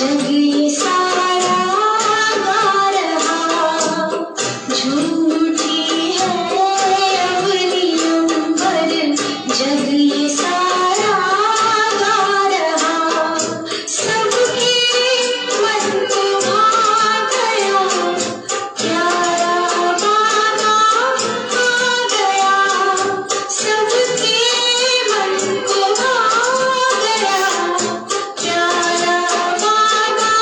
जग ये सारा गा रहा, झूठी है अपनी उम्र, जग ये सारा गा रहा। सबके मन को भा गया, प्यारा गाना आ गया। सबके मन को भा गया, प्यारा गाना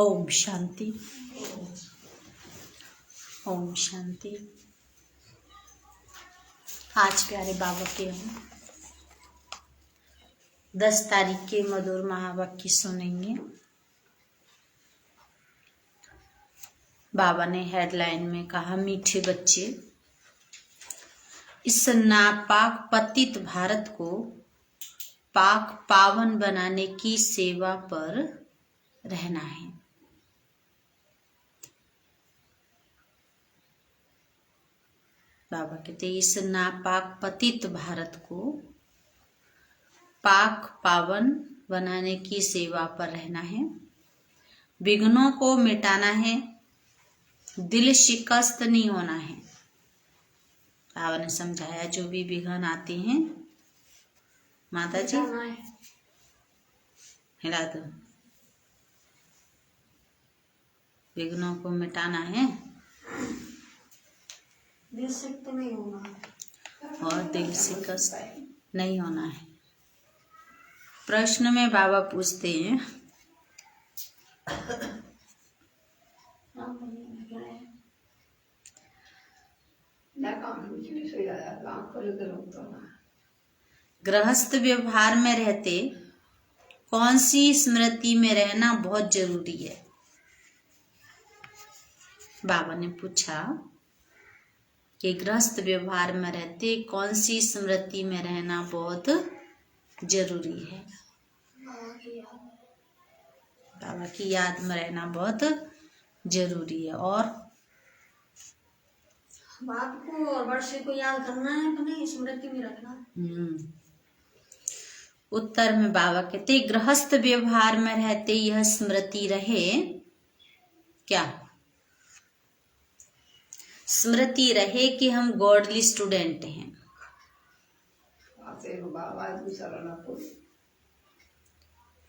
ओम शांति, ओम शांति। आज प्यारे बाबा के हम 10 तारीख के मधुर महावाक्य सुनेंगे। बाबा ने हेडलाइन में कहा, मीठे बच्चे, इस नापाक पतित भारत को पाक पावन बनाने की सेवा पर रहना है। बाबा कहते इस नापाक पतित भारत को पाक पावन बनाने की सेवा पर रहना है, विघ्नों को मिटाना है, दिल शिकस्त नहीं होना है। बाबा ने समझाया जो भी विघ्न आते हैं, माता जी हिला दो, विघ्नों को मिटाना है, दिल शिकस्त नहीं होना है और दिल शिकस्त नहीं होना है। प्रश्न में बाबा पूछते हैं, गृहस्थ व्यवहार में रहते कौन सी स्मृति में रहना बहुत जरूरी है? बाबा ने पूछा कि गृहस्थ व्यवहार में रहते कौन सी स्मृति में रहना बहुत जरूरी है? बाबा की याद में रहना बहुत जरूरी है। और बाप को और वर्षे को याद करना है, अपने स्मृति में रखना। उत्तर में बाबा कहते गृहस्थ व्यवहार में रहते यह स्मृति रहे, क्या स्मृति रहे कि हम गॉडली स्टूडेंट हैं।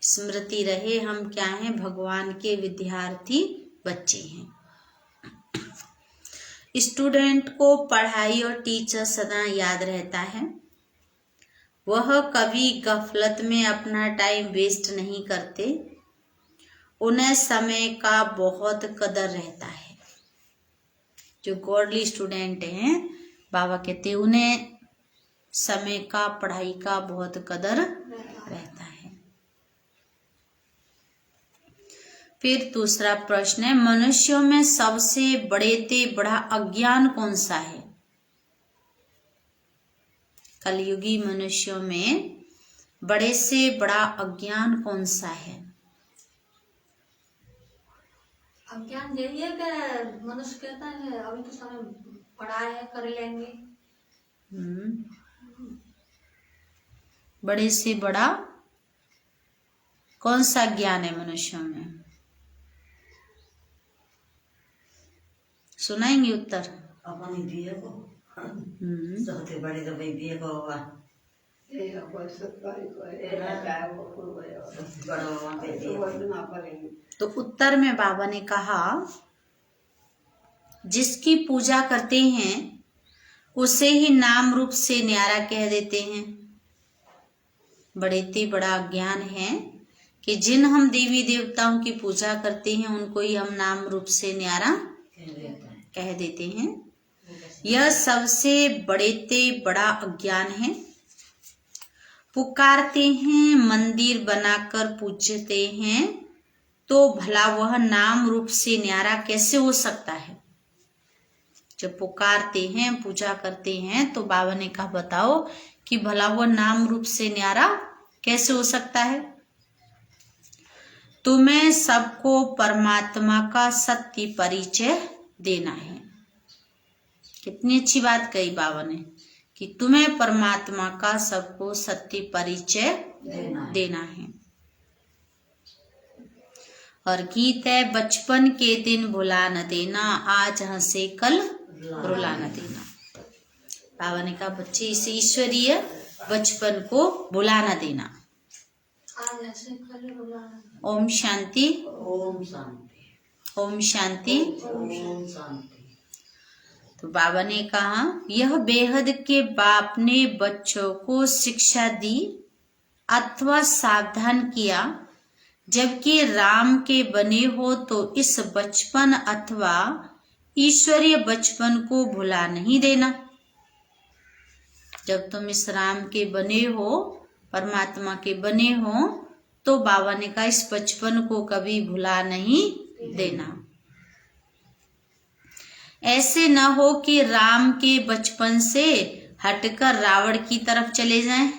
स्मृति रहे हम क्या हैं, भगवान के विद्यार्थी बच्चे हैं। स्टूडेंट को पढ़ाई और टीचर सदा याद रहता है, वह कभी गफलत में अपना टाइम वेस्ट नहीं करते, उन्हें समय का बहुत कदर रहता है। जो गॉडली स्टूडेंट हैं, बाबा कहते हैं उन्हें समय का, पढ़ाई का बहुत कदर रहता है। फिर दूसरा प्रश्न है, मनुष्यों में सबसे बड़ा अज्ञान कौन सा है? कलयुगी मनुष्यों में बड़े से बड़ा अज्ञान कौन सा है? अज्ञान यही है कि मनुष्य कहता है अभी तो समय पड़ा है, कर लेंगे। बड़े से बड़ा कौन सा ज्ञान है मनुष्यों में? सुनाएंगे उत्तर? अपनी दिए को सबसे बड़े तो भाई दिए को होगा, तो उत्तर में बाबा ने कहा जिसकी पूजा करते हैं उसे ही नाम रूप से न्यारा कह देते हैं। बड़े बड़ा ज्ञान है कि जिन हम देवी देवताओं की पूजा करते हैं उनको ही हम नाम रूप से न्यारा कह देते हैं। यह सबसे बड़ा अज्ञान है। पुकारते हैं, मंदिर बनाकर पूजते हैं, तो भला वह नाम रूप से न्यारा कैसे हो सकता है? जब पुकारते हैं, पूजा करते हैं, तो बाबा ने कहा बताओ कि भला वह नाम रूप से न्यारा कैसे हो सकता है? तुम्हें सबको परमात्मा का सत्य परिचय देना है। कितनी अच्छी बात कही बाबा ने कि तुम्हें परमात्मा का सबको सत्य परिचय देना है। और गीत है, बचपन के दिन भुला न देना, आज हंसे कल रुला न देना। बाबा ने कहा बच्चे इस ईश्वरीय बचपन को भुला न देना। आज हंसे कल रुला न देना। ओम शांति, ओम शांति, ओम शांति, ओम शांति। तो बाबा ने कहा यह बेहद के बाप ने बच्चों को शिक्षा दी अथवा सावधान किया जबकि राम के बने हो तो इस बचपन अथवा ईश्वरीय बचपन को भुला नहीं देना। जब तुम इस राम के बने हो, परमात्मा के बने हो, तो बाबा ने कहा इस बचपन को कभी भुला नहीं देना। ऐसे न हो कि राम के बचपन से हटकर रावण की तरफ चले जाएं।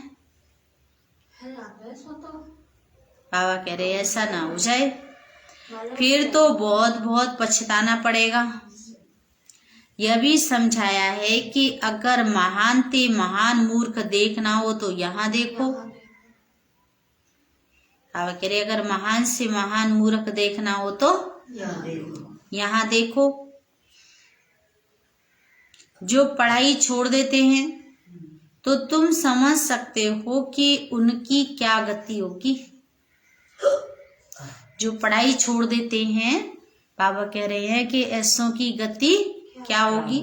बाबा कह रहे ऐसा ना हो जाए, फिर तो बहुत बहुत पछताना पड़ेगा। यह भी समझाया है कि अगर महान ते महान मूर्ख देखना हो तो यहाँ देखो। बाबा कह रहे अगर महान से महान मूर्ख देखना हो तो यहाँ देखो। जो पढ़ाई छोड़ देते हैं तो तुम समझ सकते हो कि उनकी क्या गति होगी। जो पढ़ाई छोड़ देते हैं, बाबा कह रहे हैं कि ऐसों की गति क्या होगी।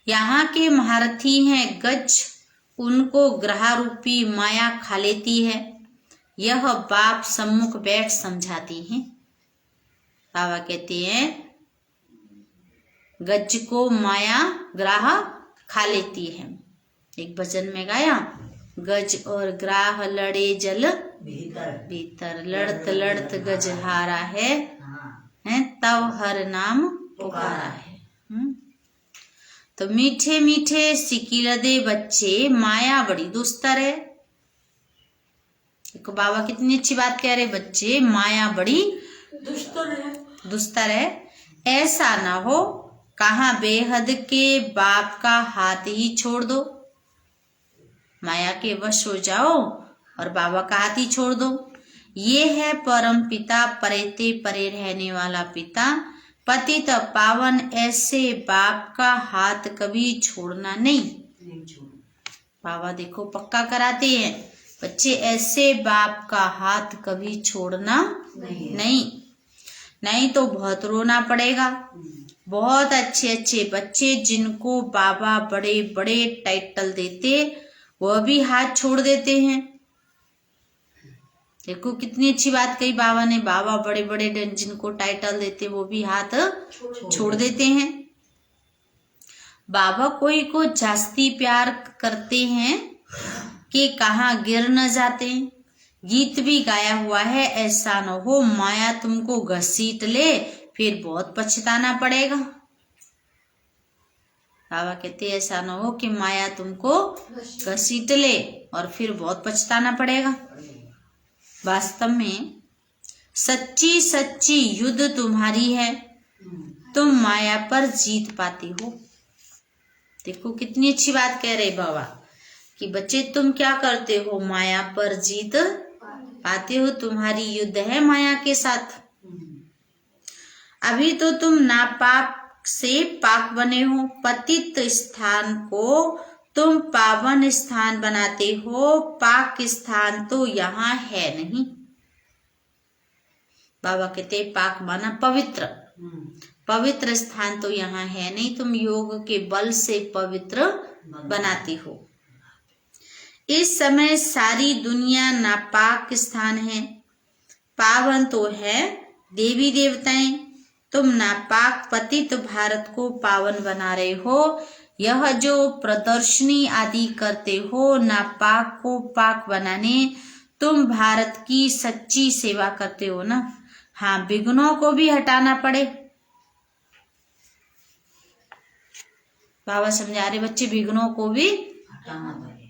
यहाँ के महारथी हैं गज, उनको ग्रह रूपी माया खा लेती है। यह बाप सम्मुख बैठ समझाती हैं। बाबा कहते हैं गज को माया ग्राह खा लेती है। एक भजन में गाया, गज और ग्राह लड़े जल भीतर, लड़त लड़त गज हारा है, तब हर नाम पुकारा है। तो मीठे मीठे सिकिलदे बच्चे, माया बड़ी दुस्तर है। देखो बाबा कितनी अच्छी बात कह रहे, बच्चे माया बड़ी दुस्तर है। ऐसा ना हो कहाँ बेहद के बाप का हाथ ही छोड़ दो, माया के वश हो जाओ और बाबा का हाथ ही छोड़ दो। ये है परम पिता, परेते परे रहने वाला पिता, पतित पावन। ऐसे बाप का हाथ कभी छोड़ना नहीं। बाबा देखो पक्का कराते हैं, बच्चे ऐसे बाप का हाथ कभी छोड़ना नहीं तो बहुत रोना पड़ेगा। बहुत अच्छे अच्छे बच्चे जिनको बाबा बड़े बड़े टाइटल देते, वह भी हाथ छोड़ देते हैं। देखो कितनी अच्छी बात कही बाबा ने, बाबा बड़े बड़े जिनको टाइटल देते वो भी हाथ छोड़ देते हैं। बाबा कोई को जास्ती प्यार करते हैं कि कहाँ गिर न जाते। गीत भी गाया हुआ है, ऐसा न हो माया तुमको घसीट ले, फिर बहुत पछताना पड़ेगा। बाबा कहते ऐसा न हो कि माया तुमको घसीट ले और फिर बहुत पछताना पड़ेगा। वास्तव में सच्ची सच्ची युद्ध तुम्हारी है, तुम माया पर जीत पाती हो। देखो कितनी अच्छी बात कह रहे बाबा कि बच्चे तुम क्या करते हो, माया पर जीत पाते हो। तुम्हारी युद्ध है माया के साथ। अभी तो तुम नापाक से पाक बने हो, पतित स्थान को तुम पावन स्थान बनाते हो, पाक स्थान तो यहाँ है नहीं। बाबा कहते पाक माना पवित्र, पवित्र स्थान तो यहाँ है नहीं, तुम योग के बल से पवित्र बनाती हो। इस समय सारी दुनिया नापाक स्थान है, पावन तो है देवी देवताएं। तुम नापाक पतित भारत को पावन बना रहे हो। यह जो प्रदर्शनी आदि करते हो नापाक को पाक बनाने, तुम भारत की सच्ची सेवा करते हो ना। हाँ, विघ्नों को भी हटाना पड़े। बाबा समझा रहे बच्चे विघ्नों को भी हटाना पड़े।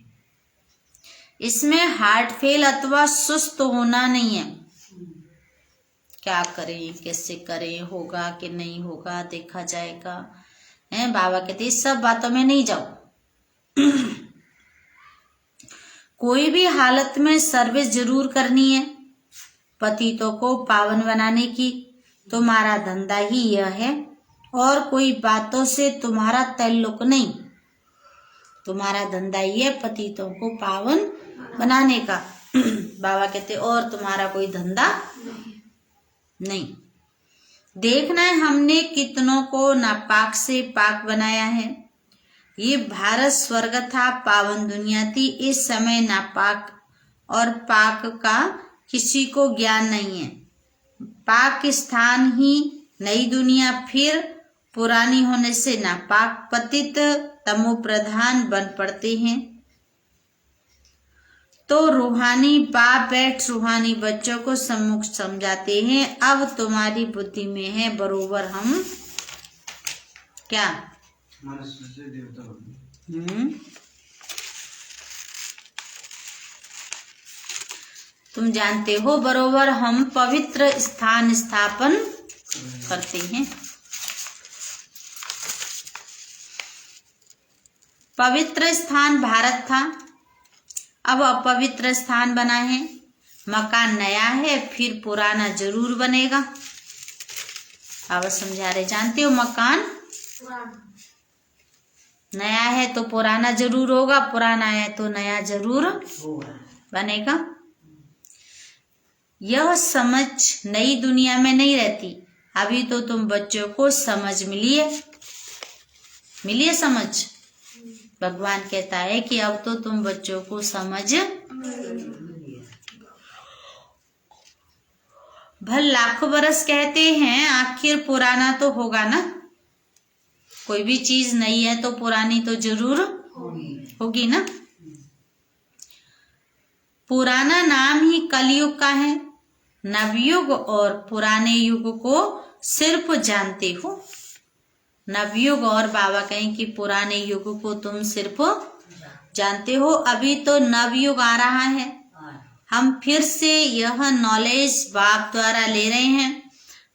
इसमें हार्ट फेल अथवा सुस्त होना नहीं है। क्या करें, कैसे करें, होगा कि नहीं होगा, देखा जाएगा। हैं बाबा कहते सब बातों में नहीं जाओ। कोई भी हालत में सर्विस जरूर करनी है पतितों को पावन बनाने की। तुम्हारा धंधा ही यह है और कोई बातों से तुम्हारा ताल्लुक नहीं। तुम्हारा धंधा ही है पतितों को पावन बनाने का। बाबा कहते और तुम्हारा कोई धंधा नहीं। देखना है हमने कितनों को नापाक से पाक बनाया है। ये भारत स्वर्ग था, पावन दुनिया थी। इस समय नापाक और पाक का किसी को ज्ञान नहीं है। पाकिस्तान ही नई दुनिया फिर पुरानी होने से नापाक पतित तमो प्रधान बन पड़ते हैं। तो रूहानी बाप बैठ रूहानी बच्चों को सम्मुख समझाते हैं, अब तुम्हारी बुद्धि में है बरोबर हम क्या तुम जानते हो बरोबर हम पवित्र स्थान स्थापन करते हैं। पवित्र स्थान भारत था, अब अपवित्र स्थान बना है। मकान नया है फिर पुराना जरूर बनेगा। अब समझा रहे, जानते हो मकान नया है तो पुराना जरूर होगा, पुराना है तो नया जरूर बनेगा। यह समझ नई दुनिया में नहीं रहती। अभी तो तुम बच्चों को समझ मिली है समझ। भगवान कहता है कि अब तो तुम बच्चों को समझ भल लाखों बरस कहते हैं, आखिर पुराना तो होगा ना। कोई भी चीज नई है तो पुरानी तो जरूर होगी ना। पुराना नाम ही कलयुग का है। नवयुग और पुराने युग को सिर्फ जानते हो। नवयुग और बाबा कहें कि पुराने युग को तुम सिर्फ जानते हो। अभी तो नवयुग आ रहा है। हम फिर से यह नॉलेज बाप द्वारा ले रहे हैं।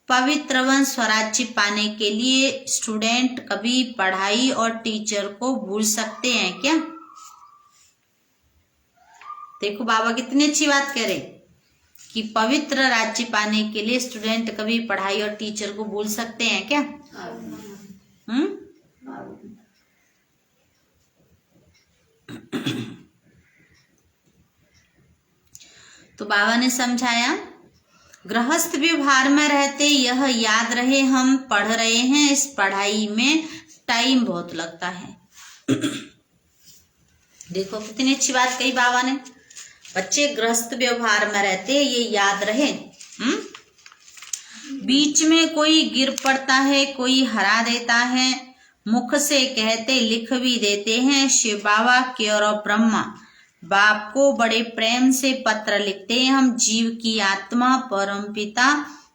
पवित्र वन स्वराज्य पाने के लिए स्टूडेंट कभी पढ़ाई और टीचर को भूल सकते हैं क्या? देखो बाबा कितनी अच्छी बात कह रहे कि पवित्र राज्य पाने के लिए स्टूडेंट कभी पढ़ाई और टीचर को भूल सकते हैं क्या? तो बाबा ने समझाया, गृहस्थ व्यवहार में रहते यह याद रहे हम पढ़ रहे हैं। इस पढ़ाई में टाइम बहुत लगता है। देखो कितनी अच्छी बात कही बाबा ने। बच्चे गृहस्थ व्यवहार में रहते ये याद रहे। बीच में कोई गिर पड़ता है, कोई हरा देता है, मुख से कहते लिख भी देते हैं। शिव बाबा केवल ब्रह्मा बाप को बड़े प्रेम से पत्र लिखते हैं। हम जीव की आत्मा परमपिता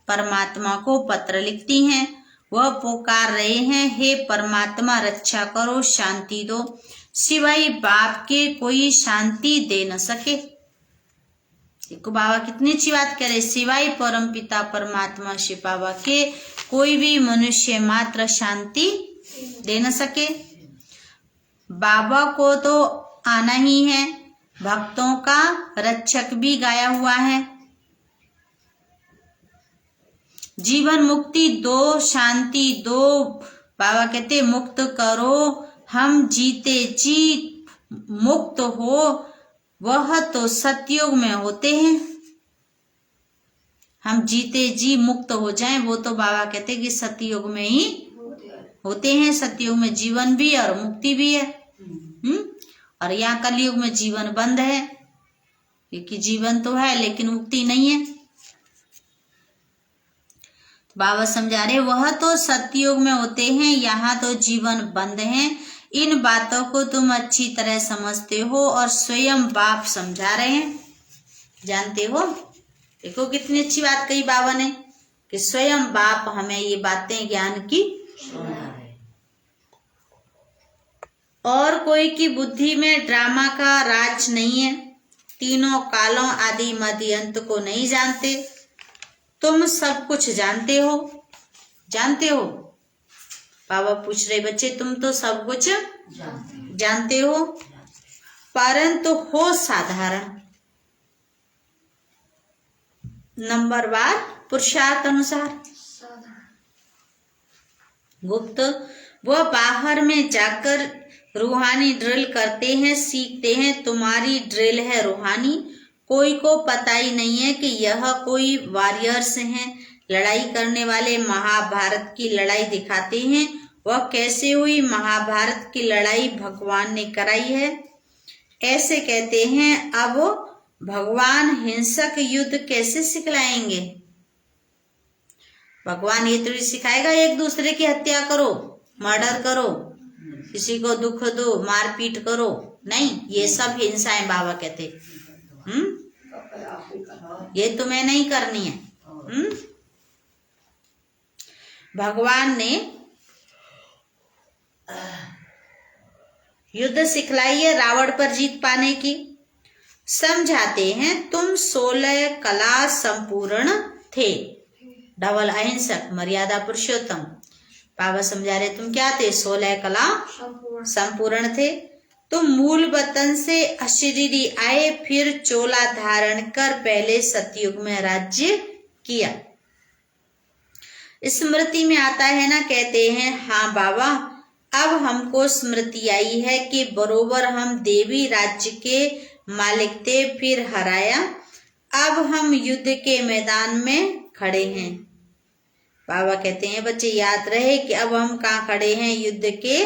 परमात्मा को पत्र लिखती हैं। वह पुकार रहे हैं, हे परमात्मा रक्षा करो, शांति दो। सिवाय बाप के कोई शांति दे न सके। देखो बाबा कितनी अच्छी बात कह रहे, सिवाय परमपिता परमात्मा शिव बाबा के कोई भी मनुष्य मात्र शांति दे न सके। बाबा को तो आना ही है। भक्तों का रक्षक भी गाया हुआ है। जीवन मुक्ति दो, शांति दो। बाबा कहते मुक्त करो, हम जीते जी मुक्त हो। वह तो सतयुग में होते हैं। हम जीते जी मुक्त हो जाएं, वो तो बाबा कहते कि सतयुग में ही होते हैं। सतयुग में जीवन भी और मुक्ति भी है। और यहाँ कलयुग में जीवन बंद है, क्योंकि जीवन तो है लेकिन मुक्ति नहीं है। बाबा समझा रहे, वह तो सतयुग में होते हैं, यहाँ तो जीवन बंद है। इन बातों को तुम अच्छी तरह समझते हो और स्वयं बाप समझा रहे हैं, जानते हो। देखो कितनी अच्छी बात कही बाबा ने कि स्वयं बाप हमें ये बातें ज्ञान की। और कोई की बुद्धि में ड्रामा का राज नहीं है। तीनों कालों आदि मध्य अंत को नहीं जानते। तुम सब कुछ जानते हो। बाबा पूछ रहे, बच्चे तुम तो सब कुछ जानते हो, परंतु हो साधारण। नंबरवार पुरुषार्थ अनुसार। गुप्त वह बाहर में जाकर रूहानी ड्रिल करते हैं, सीखते हैं। तुम्हारी ड्रिल है रूहानी। कोई को पता ही नहीं है कि यह कोई वॉरियर्स हैं, लड़ाई करने वाले। महाभारत की लड़ाई दिखाते हैं, वह कैसे हुई। महाभारत की लड़ाई भगवान ने कराई है, ऐसे कहते हैं। अब भगवान हिंसक युद्ध कैसे सिखलाएंगे? भगवान ये थोड़ी सिखाएगा एक दूसरे की हत्या करो, मर्डर करो, किसी को दुख दो, मारपीट करो। नहीं, ये सब हिंसा है। बाबा कहते ये तुम्हें नहीं करनी है। भगवान ने युद्ध सिखलाई है रावण पर जीत पाने की। समझाते हैं तुम 16 कला संपूर्ण थे, डबल अहिंसक, मर्यादा पुरुषोत्तम। बाबा समझा रहे तुम क्या थे? 16 कला संपूर्ण थे। तुम मूल वतन से अशरीरी आए, फिर चोला धारण कर पहले सतयुग में राज्य किया। स्मृति में आता है ना, कहते हैं हाँ बाबा, अब हमको स्मृति आई है कि बरोबर हम देवी राज्य के मालिक थे, फिर हराया, अब हम युद्ध के मैदान में खड़े हैं। बाबा कहते हैं बच्चे याद रहे कि अब हम कहाँ खड़े हैं? युद्ध के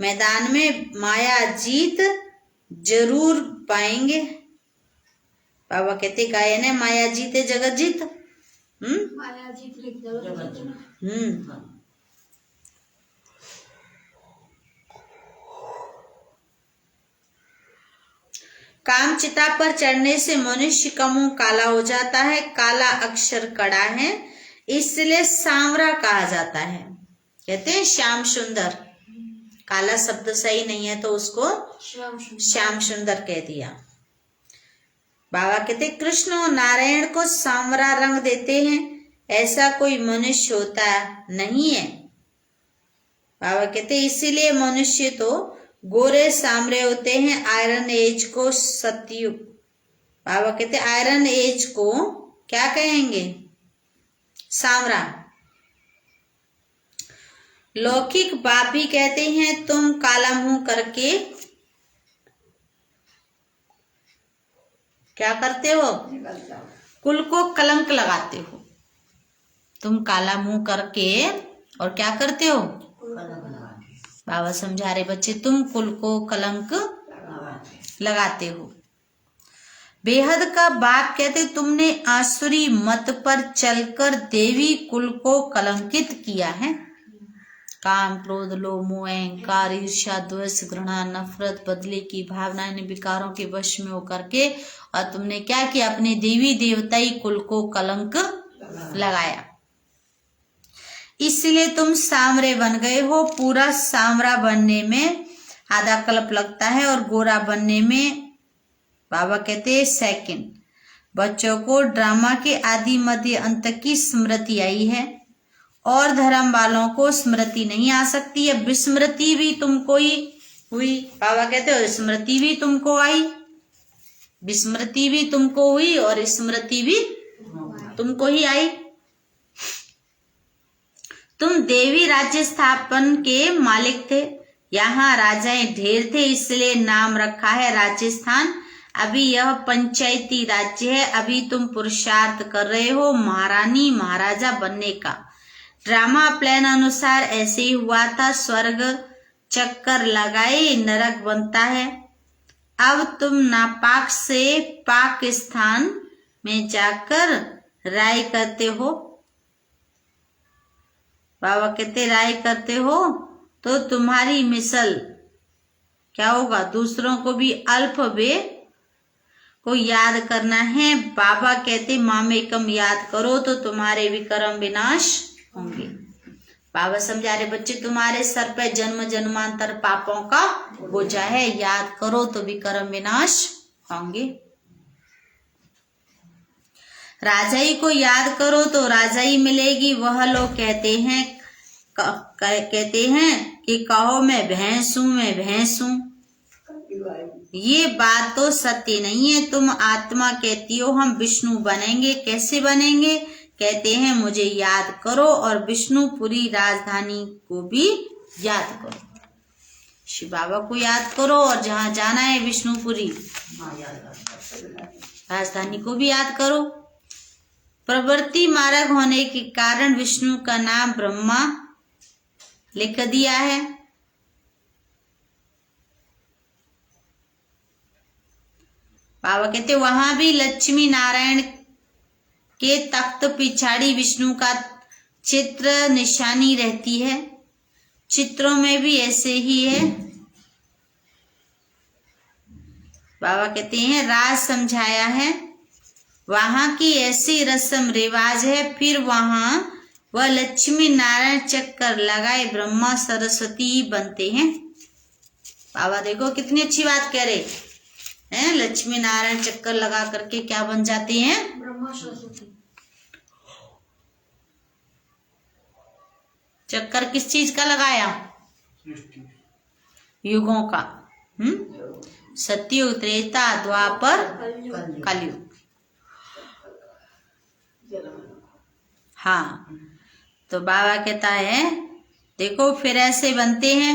मैदान में। माया जीत जरूर पाएंगे। बाबा कहते गायन है माया जीते जगत जीत। माया जीत जगत। काम चिता पर चढ़ने से मनुष्य का मुंह काला हो जाता है। काला अक्षर कड़ा है, इसलिए सांवरा कहा जाता है। कहते हैं श्याम सुंदर। काला शब्द सही नहीं है तो उसको श्याम सुंदर कह दिया। बाबा कहते कृष्ण और नारायण को सांवरा रंग देते हैं, ऐसा कोई मनुष्य होता नहीं है। बाबा कहते इसीलिए मनुष्य तो गोरे सांवरे होते हैं। आयरन एज को सतयुग। बाबा कहते आयरन एज को क्या कहेंगे? सांवरा। लौकिक बाप भी कहते हैं तुम काला मुंह करके क्या करते हो? कुल को कलंक लगाते हो। तुम काला मुंह करके और क्या करते हो? बाबा समझा रहे बच्चे तुम कुल को कलंक लगाते हो। बेहद का बाप कहते तुमने आसुरी मत पर चलकर देवी कुल को कलंकित किया है। काम, क्रोध, लोभ, मोह, अहंकार, ईर्ष्या, द्वेष, घृणा, नफरत, बदले की भावना, इन विकारों के वश में होकर के और तुमने क्या किया? अपने देवी देवताई कुल को कलंक लगाया। इसलिए तुम सांवरे बन गए हो। पूरा सांवरा बनने में आधा कल्प लगता है और गोरा बनने में बाबा कहते हैं सेकंड। बच्चों को ड्रामा के आदि मध्य अंत की स्मृति आई है और धर्म वालों को स्मृति नहीं आ सकती है। विस्मृति भी तुमको ही हुई। बाबा कहते हो स्मृति भी तुमको आई, विस्मृति भी तुमको हुई और स्मृति भी तुमको ही आई। तुम देवी राज्य स्थापन के मालिक थे। यहाँ राजाएं ढेर थे, इसलिए नाम रखा है राजस्थान। अभी यह पंचायती राज्य है। अभी तुम पुरुषार्थ कर रहे हो महारानी महाराजा बनने का। ड्रामा प्लान अनुसार ऐसे ही हुआ था। स्वर्ग चक्कर लगाए नरक बनता है। अब तुम नापाक से पाकिस्तान में जाकर राय करते हो। बाबा कहते राय करते हो तो तुम्हारी मिसल क्या होगा? दूसरों को भी अल्प वे को याद करना है। बाबा कहते मामेकम याद करो तो तुम्हारे विक्रम विनाश होंगे। बाबा समझा रहे बच्चे तुम्हारे सर पे जन्म जन्मांतर पापों का बोझा है, याद करो तो विक्रम विनाश होंगे। राजाई को याद करो तो राजाई मिलेगी। वह लोग कहते हैं कि कहो मैं भैंस हूं, मैं भैंस हूं। ये बात तो सत्य नहीं है। तुम आत्मा कहती हो हम विष्णु बनेंगे। कैसे बनेंगे? कहते हैं मुझे याद करो और विष्णुपुरी राजधानी को भी याद करो। शिव बाबा को याद करो और जहां जाना है विष्णुपुरी राजधानी को भी याद करो। प्रवृत्ति मार्ग होने के कारण विष्णु का नाम ब्रह्मा लिख दिया है। बाबा कहते वहां भी लक्ष्मी नारायण के तख्त पिछाड़ी विष्णु का चित्र निशानी रहती है। चित्रों में भी ऐसे ही है। बाबा कहते हैं राज समझाया है, वहां की ऐसी रस्म रिवाज है। फिर वहां वह लक्ष्मी नारायण चक्कर लगाए ब्रह्मा सरस्वती बनते हैं। बाबा देखो कितनी अच्छी बात कह रहे हैं। लक्ष्मी नारायण चक्कर लगा करके क्या बन जाते हैं? ब्रह्मा सरस्वती। चक्कर किस चीज का लगाया? युगों का। सतयुग, त्रेता, द्वापर, कलयुग। हाँ, तो बाबा कहता है देखो फिर ऐसे बनते हैं।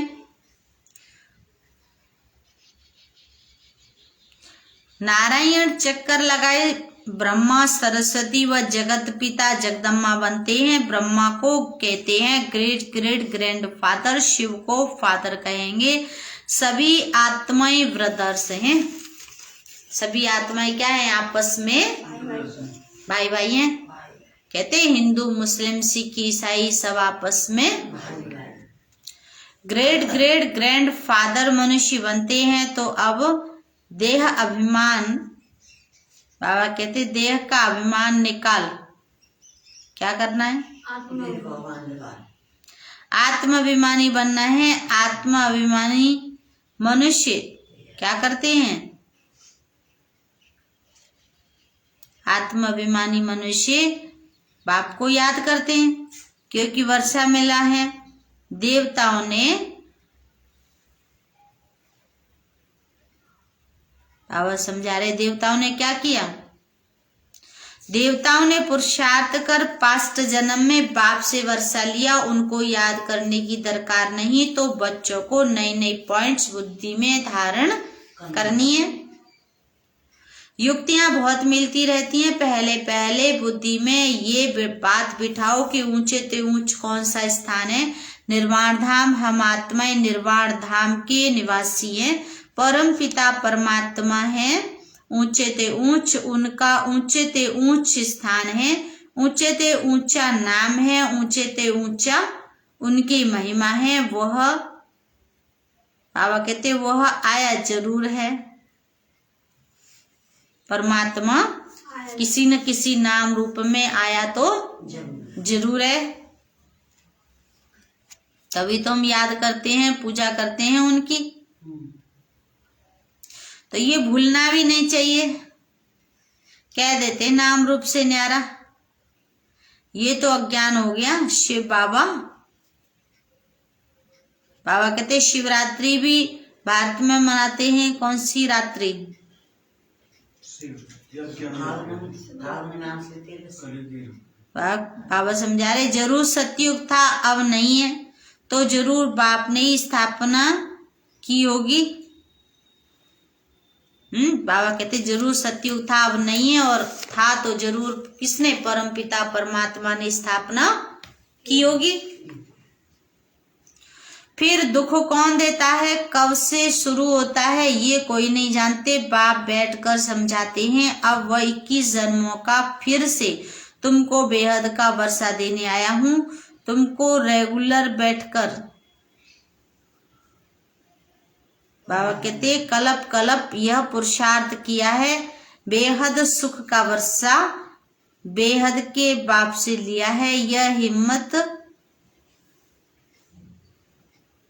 नारायण चक्कर लगाए ब्रह्मा सरस्वती व जगत पिता जगदम्बा बनते हैं। ब्रह्मा को कहते हैं great great grandfather, Shiva को फादर कहेंगे। सभी आत्माएं ब्रदर्स हैं। सभी आत्माएं क्या है? आपस में भाई भाई हैं। कहते हैं हिंदू मुस्लिम सिख ईसाई सब आपस में। ग्रेट ग्रेट ग्रैंड फादर मनुष्य बनते हैं। तो अब देह अभिमान, बाबा कहते देह का अभिमान निकाल, क्या करना है? आत्माभिमानी बनना है। आत्माभिमानी मनुष्य क्या करते हैं? आत्माभिमानी मनुष्य बाप को याद करते हैं, क्योंकि वर्षा मिला है। देवताओं ने, बाबा समझा रहे, देवताओं ने क्या किया? देवताओं ने पुरुषार्थ कर पास्ट जन्म में बाप से वर्षा लिया। उनको याद करने की दरकार नहीं। तो बच्चों को नई नई पॉइंट्स बुद्धि में धारण करनी है। युक्तियां बहुत मिलती रहती हैं। पहले पहले बुद्धि में ये बात बिठाओ कि ऊंचे ते ऊंच कौन सा स्थान है? निर्वाण धाम। हम आत्माएं निर्वाण धाम के निवासी हैं। परम पिता परमात्मा है। ऊंचे ते ऊंच उनका ऊंचे ते ऊंच स्थान है। ऊंचे ते ऊंचा नाम है। ऊंचे ते ऊंचा उनकी महिमा है। वह बाबा कहते वह आया जरूर है। परमात्मा किसी न किसी नाम रूप में आया तो जरूर है। तभी तो हम याद करते हैं, पूजा करते हैं उनकी। तो ये भूलना भी नहीं चाहिए। कह देते नाम रूप से न्यारा, ये तो अज्ञान हो गया। शिव बाबा, बाबा कहते शिवरात्रि भी भारत में मनाते हैं। कौन सी रात्रि? बाबा समझा रहे जरूर सतयुग था, अब नहीं है। तो जरूर बाप ने ही स्थापना की होगी। बाबा कहते जरूर सतयुग था, अब नहीं है। और था तो जरूर किसने? परम पिता परमात्मा ने स्थापना की होगी। फिर दुख कौन देता है, कब से शुरू होता है, ये कोई नहीं जानते। बाप बैठकर समझाते हैं। अब वह 21 जन्मों का फिर से तुमको बेहद का वर्षा देने आया हूं। तुमको रेगुलर बैठकर, बाबा कहते कलप कलप यह पुरुषार्थ किया है। बेहद सुख का वर्षा बेहद के बाप से लिया है। यह हिम्मत,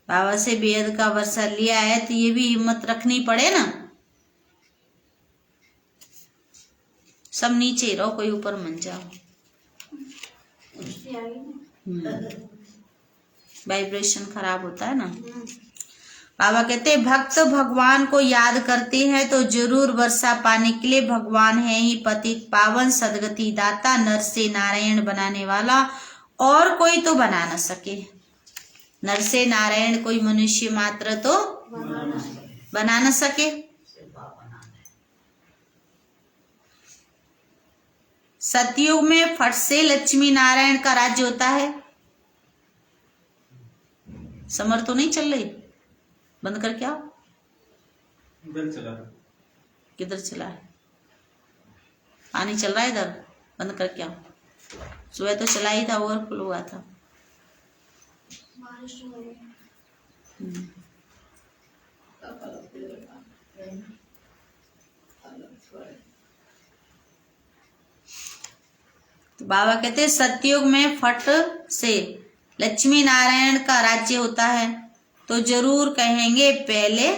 बाबा से बेहद का वर्षा लिया है तो ये भी हिम्मत रखनी पड़े ना। सब नीचे रहो, कोई ऊपर मन जाओ। वाइब्रेशन खराब होता है ना। बाबा कहते भक्त भगवान को याद करते हैं तो जरूर वर्षा पाने के लिए। भगवान है ही पतित पावन सदगति दाता, नर से नारायण बनाने वाला, और कोई तो बना न सके। नर से नारायण कोई मनुष्य मात्र तो बना न सके। सतयुग में फट से लक्ष्मी नारायण का राज्य होता है। समर तो नहीं चल रही, बंद कर क्या? किधर चला है? पानी चल रहा है इधर, बंद करके आओ। सुबह तो चला ही था, ओवरफ्लो हुआ था। बारिश हो रही है। तो बाबा कहते हैं सतयुग में फट से लक्ष्मी नारायण का राज्य होता है, तो जरूर कहेंगे पहले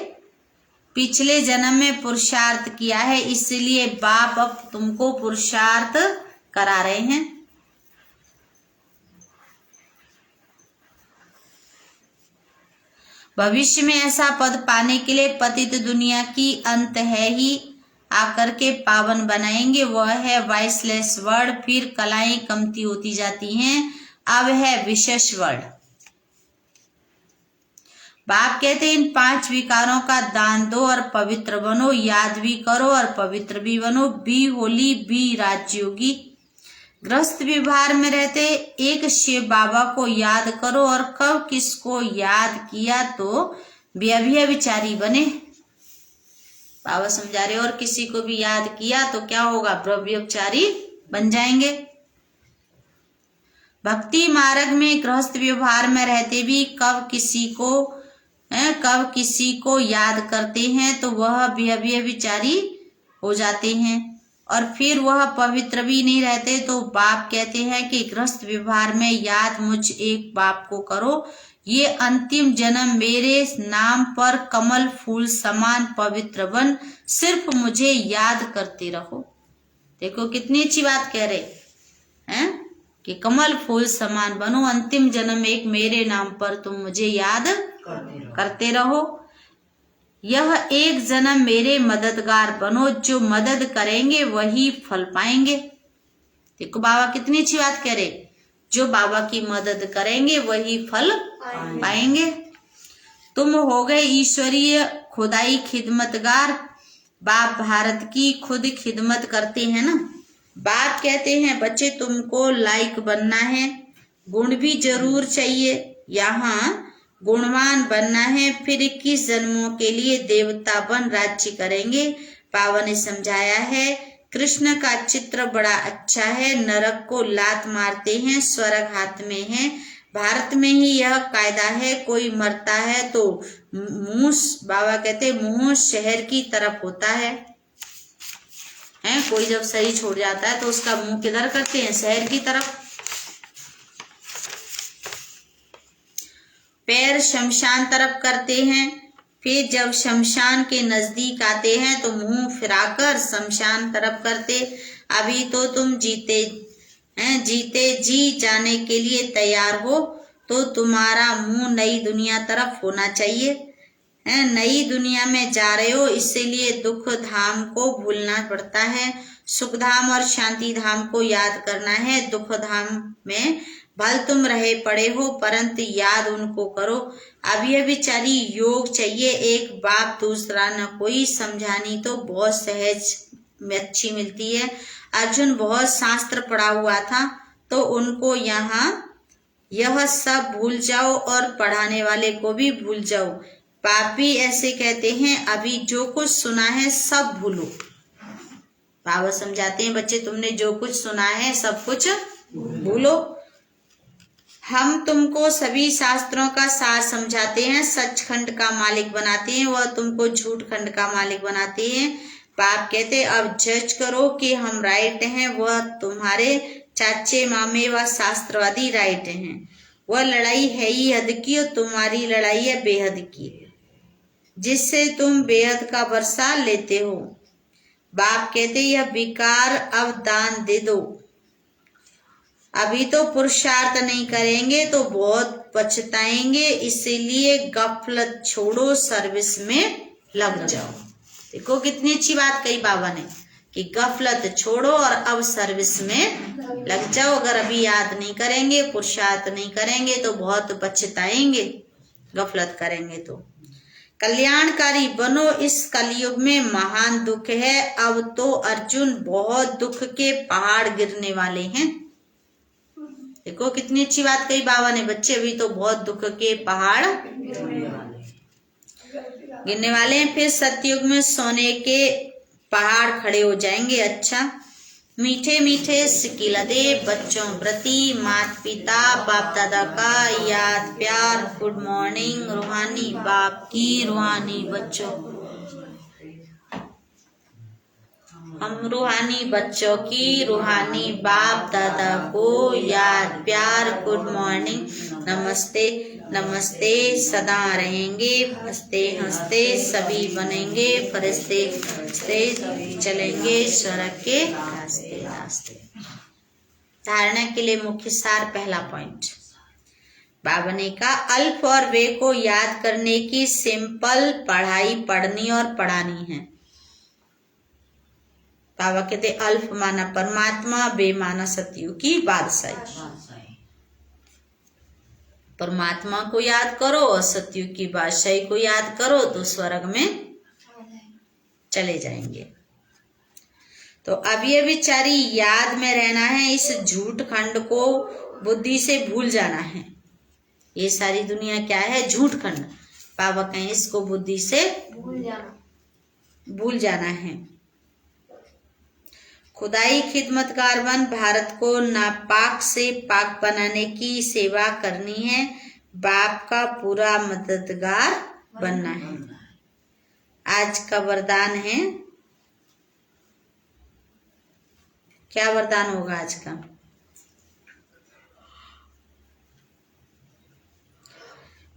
पिछले जन्म में पुरुषार्थ किया है, इसलिए बाप अब तुमको पुरुषार्थ करा रहे हैं। भविष्य में ऐसा पद पाने के लिए पतित दुनिया की अंत है ही आकर के पावन बनाएंगे, वह है वाइसलेस वर्ड। फिर कलाएं कमती होती जाती हैं, अब है विशेष वर्ड। बाप कहते हैं इन 5 विकारों का दान दो और पवित्र बनो, याद भी करो और पवित्र भी बनो। बी होली, बी राजयोगी। गृहस्थ व्यवहार में रहते एक शिव बाबा को याद करो, और कब किसको याद किया तो व्यभिचारी बने। बाबा समझा रहे, और किसी को भी याद किया तो क्या होगा? व्यभिचारी बन जाएंगे। भक्ति मार्ग में गृहस्थ व्यवहार में रहते भी कब किसी को याद करते हैं तो वह व्यभिचारी हो जाते हैं, और फिर वह पवित्र भी नहीं रहते। तो बाप कहते हैं कि गृहस्थ व्यवहार में याद मुझ एक बाप को करो, ये अंतिम जन्म मेरे नाम पर कमल फूल समान पवित्र बन, सिर्फ मुझे याद करते रहो। देखो कितनी अच्छी बात कह रहे हैं कि कमल फूल समान बनो, अंतिम जन्म एक मेरे नाम पर तुम मुझे याद करते रहो। यह एक जन्म मेरे मददगार बनो, जो मदद करेंगे वही फल पाएंगे। देखो बाबा कितनी अच्छी बात कह रहे, जो बाबा की मदद करेंगे वही फल पाएंगे। तुम हो गए ईश्वरीय खुदाई खिदमतगार। बाप भारत की खुद खिदमत करते हैं ना। बाप कहते हैं बच्चे तुमको लायक बनना है, गुण भी जरूर चाहिए, यहाँ गुणवान बनना है, फिर 21 जन्मों के लिए देवता बन राज्य करेंगे। बाबा ने समझाया है कृष्ण का चित्र बड़ा अच्छा है, नरक को लात मारते हैं, स्वर्ग हाथ में है। भारत में ही यह कायदा है, कोई मरता है तो मुंह, बाबा कहते मुंह शहर की तरफ होता है। कोई जब शरीर छोड़ जाता है तो उसका मुंह किधर करते हैं? शहर की तरफ। पैर शमशान तरफ करते हैं, फिर जब शमशान के नजदीक आते हैं तो मुंह फिराकर शमशान तरफ करते। अभी तो तुम जीते जी जाने के लिए तैयार हो, तो तुम्हारा मुंह नई दुनिया तरफ होना चाहिए। नई दुनिया में जा रहे हो, इसीलिए दुख धाम को भूलना पड़ता है, सुख धाम और शांति धाम को याद करना है। दुख धाम में भल तुम रहे पड़े हो, परंतु याद उनको करो। अभिचारी योग चाहिए, एक बाप दूसरा न कोई। समझानी तो बहुत सहज में अच्छी मिलती है। अर्जुन बहुत शास्त्र पढ़ा हुआ था, तो उनको यहाँ यह सब भूल जाओ और पढ़ाने वाले को भी भूल जाओ। बाप भी ऐसे कहते हैं, अभी जो कुछ सुना है सब भूलो। बाबा समझाते हैं बच्चे तुमने जो कुछ सुना है सब कुछ भूलो। हम तुमको सभी शास्त्रों का सार समझाते हैं, सचखंड का मालिक बनाते हैं, वह तुमको झूठ खंड का मालिक बनाते हैं। बाप कहते अब जज करो कि हम राइट हैं, वह तुम्हारे चाचे मामे व शास्त्रवादी राइट हैं। वह लड़ाई है ही हद की और तुम्हारी लड़ाई है बेहद की, जिससे तुम बेहद का वर्षा लेते हो। बाप कहते यह विकार अब दान दे दो, अभी तो पुरुषार्थ नहीं करेंगे तो बहुत पछताएंगे, इसीलिए गफलत छोड़ो, सर्विस में लग जाओ। देखो कितनी अच्छी बात कही बाबा ने कि गफलत छोड़ो और अब सर्विस में लग जाओ। अगर अभी याद नहीं करेंगे, पुरुषार्थ नहीं करेंगे तो बहुत पछताएंगे, गफलत करेंगे तो। कल्याणकारी बनो, इस कलयुग में महान दुख है। अब तो अर्जुन बहुत दुख के पहाड़ गिरने वाले हैं। देखो कितनी अच्छी बात कही बाबा ने, बच्चे अभी तो बहुत दुख के पहाड़ गिरने वाले हैं। फिर सतयुग में सोने के पहाड़ खड़े हो जाएंगे। अच्छा, मीठे मीठे सिकिलदे बच्चों प्रति माता पिता बाप दादा का याद प्यार। गुड मॉर्निंग रूहानी बाप की रूहानी बच्चों, हम रूहानी बच्चों की रूहानी बाप दादा को याद प्यार। गुड मॉर्निंग, नमस्ते नमस्ते सदा रहेंगे, हंसते हंसते सभी बनेंगे फरिश्ते, हंसते चलेंगे स्वर्ग के रास्ते रास्ते। धारणा के लिए मुख्य सार, पहला पॉइंट बाबा ने कहा अल्फ और वे को याद करने की सिंपल पढ़ाई पढ़नी और पढ़ानी है। बाबा कहते अल्फ माना परमात्मा, बे माना सतयुग की बादशाही। परमात्मा को याद करो और सतयुग की बादशाही को याद करो तो स्वर्ग में चले जाएंगे। तो अब ये बेचारी याद में रहना है, इस झूठ खंड को बुद्धि से भूल जाना है। ये सारी दुनिया क्या है? झूठ खंड। बाबा कहें इसको बुद्धि से भूल जाना है। खुदाई खिदमतगार बन भारत को नापाक से पाक बनाने की सेवा करनी है। बाप का पूरा मददगार बनना है। आज का वरदान है, क्या वरदान होगा आज का?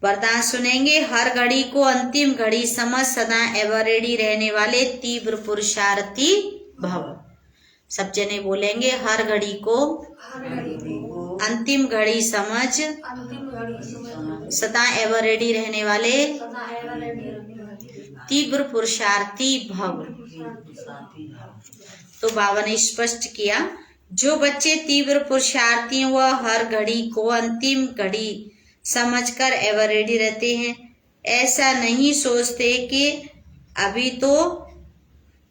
वरदान सुनेंगे। हर घड़ी को अंतिम घड़ी समझ सदा एवर रेडी रहने वाले तीव्र पुरुषार्थी भव। सब जने बोलेंगे हर घड़ी को अंतिम घड़ी समझ सदा एवर रेडी रहने वाले तीव्र पुरुषार्थी भव। तो बाबा ने स्पष्ट किया, जो बच्चे तीव्र पुरुषार्थी व हर घड़ी को अंतिम घड़ी समझकर एवर रेडी रहते हैं, ऐसा नहीं सोचते कि अभी तो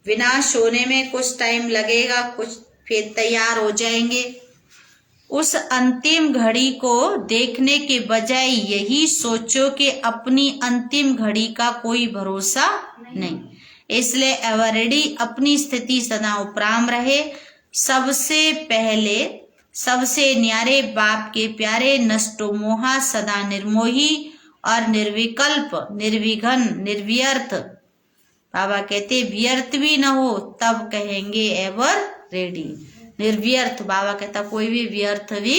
विनाश होने में कुछ टाइम लगेगा, कुछ फिर तैयार हो जाएंगे। उस अंतिम घड़ी को देखने के बजाय यही सोचो कि अपनी अंतिम घड़ी का कोई भरोसा नहीं, इसलिए एवर रेडी अपनी स्थिति सदा उपराम रहे। सबसे पहले सबसे न्यारे बाप के प्यारे नष्टो मोहा सदा निर्मोही और निर्विकल्प निर्विघन निर्व्यर्थ। बाबा कहते व्यर्थ भी न हो तब कहेंगे एवर रेडी। निर्व्यर्थ, बाबा कहता कोई भी व्यर्थ भी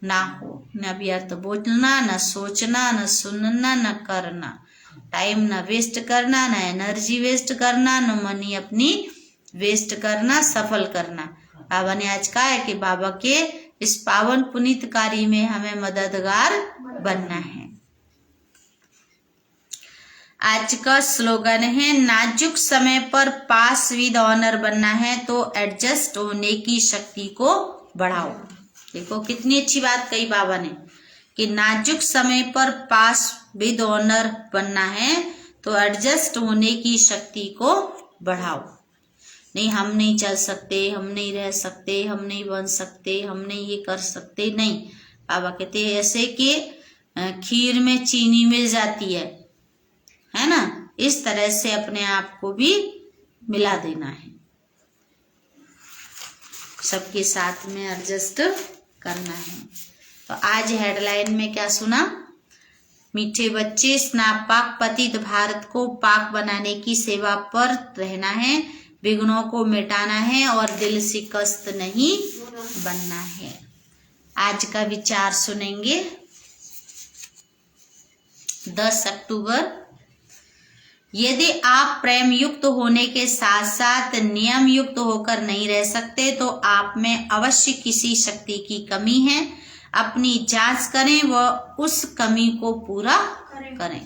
ना हो, न व्यर्थ बोलना, न सोचना, न सुनना, न करना, टाइम न वेस्ट करना, न एनर्जी वेस्ट करना, न मनी अपनी वेस्ट करना, सफल करना। बाबा ने आज कहा है कि बाबा के इस पावन पुनीत कार्य में हमें मददगार बनना है। आज का स्लोगन है, नाजुक समय पर पास विद ऑनर बनना है तो एडजस्ट होने की शक्ति को बढ़ाओ। देखो कितनी अच्छी बात कही बाबा ने कि नाजुक समय पर पास विद ऑनर बनना है तो एडजस्ट होने की शक्ति को बढ़ाओ। नहीं हम नहीं चल सकते, हम नहीं रह सकते, हम नहीं बन सकते, हम नहीं ये कर सकते, नहीं। बाबा कहते हैं ऐसे कि खीर में चीनी मिल जाती है ना, इस तरह से अपने आप को भी मिला देना है, सबके साथ में एडजस्ट करना है। तो आज हेडलाइन में क्या सुना? मीठे बच्चे स्नापाक पतित भारत को पाक बनाने की सेवा पर रहना है, विघ्नों को मिटाना है और दिल शिकस्त नहीं बनना है। आज का विचार सुनेंगे 10 अक्टूबर। यदि आप प्रेम युक्त होने के साथ साथ नियम युक्त होकर नहीं रह सकते तो आप में अवश्य किसी शक्ति की कमी है। अपनी जांच करें व उस कमी को पूरा करें।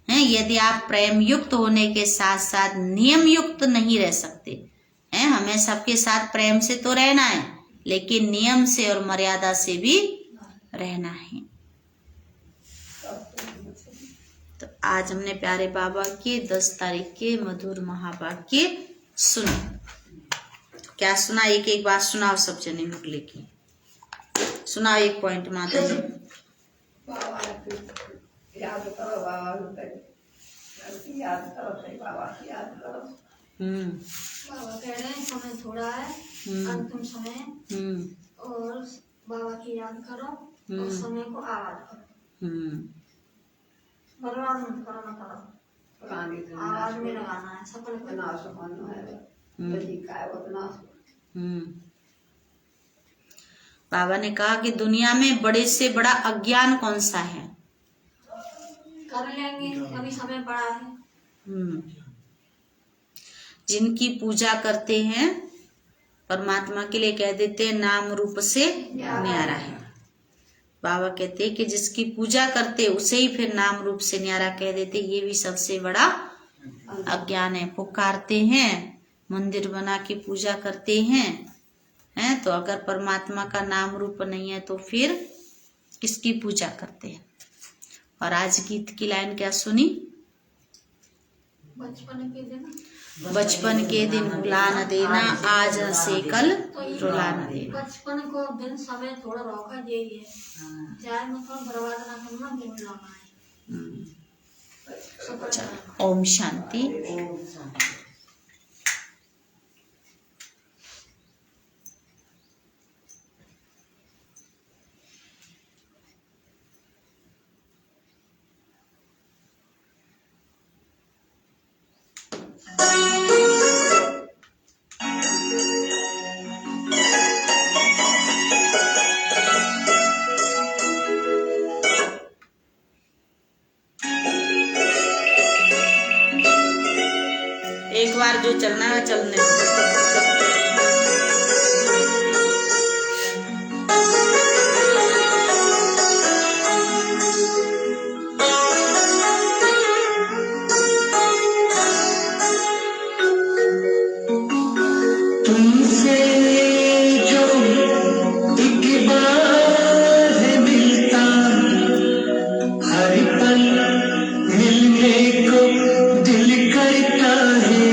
यदि आप प्रेम युक्त होने के साथ साथ नियम युक्त नहीं रह सकते हैं, हमें सबके साथ प्रेम से तो रहना है लेकिन नियम से और मर्यादा से भी रहना है। तो आज हमने प्यारे बाबा के 10 तारीख के मधुर महावाक्य सुने। तो क्या सुना? एक एक बात सुनाओ सब जने मुगले की सुनाओ। एक पॉइंट माता जी याद करो बाबा, याद करो, बाबा की याद करो। बाबा कह रहे हैं समय थोड़ा है, अंतिम समय, और बाबा की याद करो और समय को आबाद करो, बर्बाद मत करो, मत करो, आवाज में लगाना है, सफल करना है। बाबा ने कहा कि दुनिया में बड़े से बड़ा अज्ञान कौन सा है? कर लेंगे, अभी समय पड़ा है। जिनकी पूजा करते हैं परमात्मा के लिए कह देते हैं नाम रूप से न्यारा है। बाबा कहते हैं कि जिसकी पूजा करते उसे ही फिर नाम रूप से न्यारा कह देते, ये भी सबसे बड़ा अज्ञान है। पुकारते हैं, मंदिर बना के पूजा करते हैं, तो अगर परमात्मा का नाम रूप नहीं है तो फिर किसकी पूजा करते हैं? और आज गीत की लाइन क्या सुनी? बचपन के दिन भुला न देना, आज से कल रुला न देना। बचपन को दिन समय थोड़ा रोका जाइए, चाहे मतलब बर्बाद ना करना, दिन लाना है। ओम शांति। एक बार जो चलना है चलने। तुमसे जो एक बार मिलता, हर पल मिलने को दिल करता है।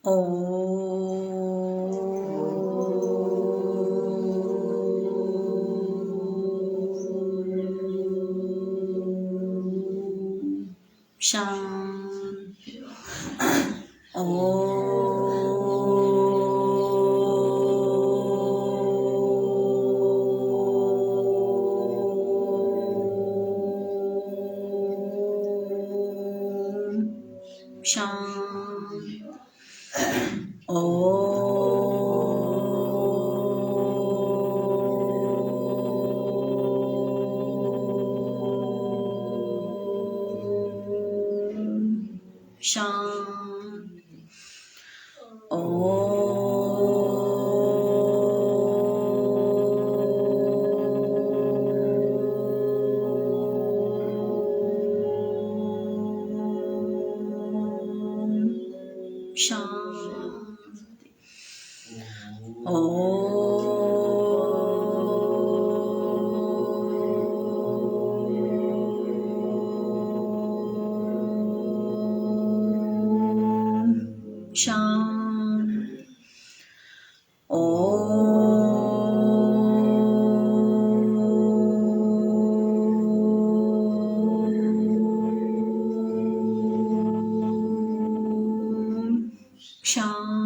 शांति। शांति। शांति। शांति। शांति।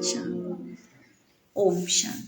शांति। ओम शांति।